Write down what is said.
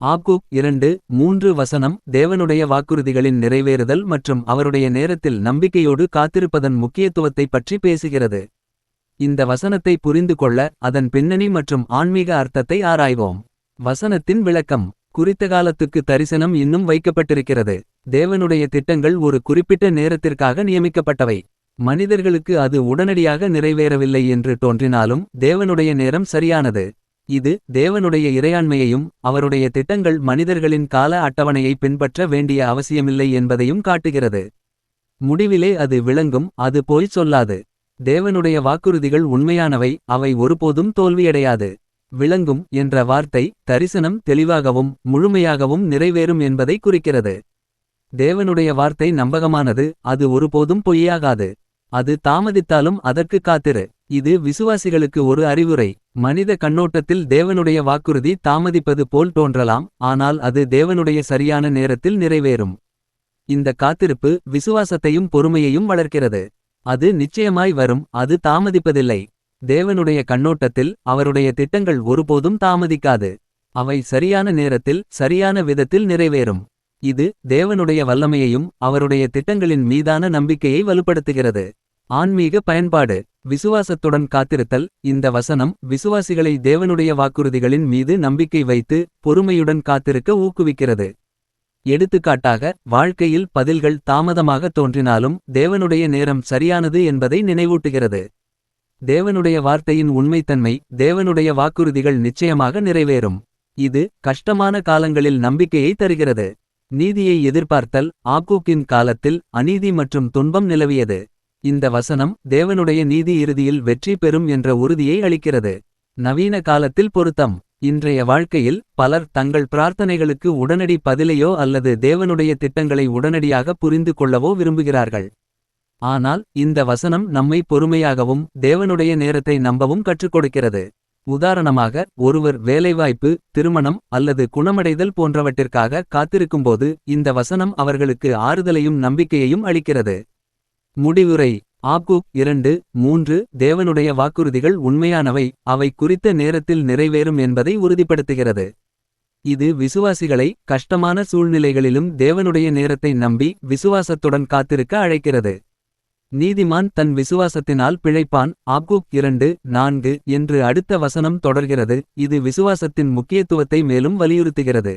ஆக்கூக் 2:3 வசனம் தேவனுடைய வாக்குறுதிகளின் நிறைவேறுதல் மற்றும் அவருடைய நேரத்தில் நம்பிக்கையோடு காத்திருப்பதன் முக்கியத்துவத்தைப் பற்றி பேசுகிறது. இந்த வசனத்தை புரிந்து கொள்ள அதன் பின்னணி மற்றும் ஆன்மீக அர்த்தத்தை ஆராய்வோம். வசனத்தின் விளக்கம். குறித்த காலத்துக்கு தரிசனம் இன்னும் வைக்கப்பட்டிருக்கிறது. தேவனுடைய திட்டங்கள் ஒரு குறிப்பிட்ட நேரத்திற்காக நியமிக்கப்பட்டவை. மனிதர்களுக்கு அது உடனடியாக நிறைவேறவில்லை என்று தோன்றினாலும் தேவனுடைய நேரம் சரியானது. இது தேவனுடைய இறையாண்மையையும் அவருடைய திட்டங்கள் மனிதர்களின் கால அட்டவணையை பின்பற்ற வேண்டிய அவசியமில்லை என்பதையும் காட்டுகிறது. முடிவிலே அது விளங்கும், அது போய் சொல்லாது. தேவனுடைய வாக்குறுதிகள் உண்மையானவை, அவை ஒருபோதும் தோல்வியடையாது. விளங்கும் என்ற வார்த்தை தரிசனம் தெளிவாகவும் முழுமையாகவும் நிறைவேறும் என்பதை குறிக்கிறது. தேவனுடைய வார்த்தை நம்பகமானது, அது ஒருபோதும் பொய்யாகாது. அது தாமதித்தாலும் அதற்கு காத்திரு. இது விசுவாசிகளுக்கு ஒரு அறிவுரை. மனித கண்ணோட்டத்தில் தேவனுடைய வாக்குறுதி தாமதிப்பது போல் தோன்றலாம், ஆனால் அது தேவனுடைய சரியான நேரத்தில் நிறைவேறும். இந்த காத்திருப்பு விசுவாசத்தையும் பொறுமையையும் வளர்க்கிறது. அது நிச்சயமாய் வரும், அது தாமதிப்பதில்லை. தேவனுடைய கண்ணோட்டத்தில் அவருடைய திட்டங்கள் ஒருபோதும் தாமதிக்காது. அவை சரியான நேரத்தில் சரியான விதத்தில் நிறைவேறும். இது தேவனுடைய வல்லமையையும் அவருடைய திட்டங்களின் மீதான நம்பிக்கையை வலுப்படுத்துகிறது. ஆன்மீக பயன்பாடு. விசுவாசத்துடன் காத்திருத்தல். இந்த வசனம் விசுவாசிகளை தேவனுடைய வாக்குறுதிகளின் மீது நம்பிக்கை வைத்து பொறுமையுடன் காத்திருக்க ஊக்குவிக்கிறது. எடுத்துக்காட்டாக, வாழ்க்கையில் பதில்கள் தாமதமாக தோன்றினாலும் தேவனுடைய நேரம் சரியானது என்பதை நினைவூட்டுகிறது. தேவனுடைய வார்த்தையின் உண்மைத்தன்மை. தேவனுடைய வாக்குறுதிகள் நிச்சயமாக நிறைவேறும். இது கஷ்டமான காலங்களில் நம்பிக்கையை தருகிறது. நீதியை எதிர்பார்த்தல். ஆக்கூக்கின் காலத்தில் அநீதி மற்றும் துன்பம் நிலவியது. இந்த வசனம் தேவனுடைய நீதி இறுதியில் வெற்றி பெறும் என்ற உறுதியை அளிக்கிறது. நவீன காலத்தில் பொருத்தம். இன்றைய வாழ்க்கையில் பலர் தங்கள் பிரார்த்தனைகளுக்கு உடனடி பதிலையோ அல்லது தேவனுடைய திட்டங்களை உடனடியாக புரிந்து கொள்ளவோ விரும்புகிறார்கள். ஆனால் இந்த வசனம் நம்மை பொறுமையாகவும் தேவனுடைய நேரத்தை நம்பவும் கற்றுக் கொடுக்கிறது. உதாரணமாக, ஒருவர் வேலைவாய்ப்பு, திருமணம் அல்லது குணமடைதல் போன்றவற்றிற்காக காத்திருக்கும்போது இந்த வசனம் அவர்களுக்கு ஆறுதலையும் நம்பிக்கையையும் அளிக்கிறது. முடிவுரை. ஆக்கூக் 2:3 தேவனுடைய வாக்குறுதிகள் உண்மையானவை, அவை குறித்த நேரத்தில் நிறைவேறும் என்பதை உறுதிப்படுத்துகிறது. இது விசுவாசிகளை கஷ்டமான சூழ்நிலைகளிலும் தேவனுடைய நேரத்தை நம்பி விசுவாசத்துடன் காத்திருக்க அழைக்கிறது. நீதிமான் தன் விசுவாசத்தினால் பிழைப்பான். ஆக்கூக் 2:4 என்று அடுத்த வசனம் தொடர்கிறது. இது விசுவாசத்தின் முக்கியத்துவத்தை மேலும் வலியுறுத்துகிறது.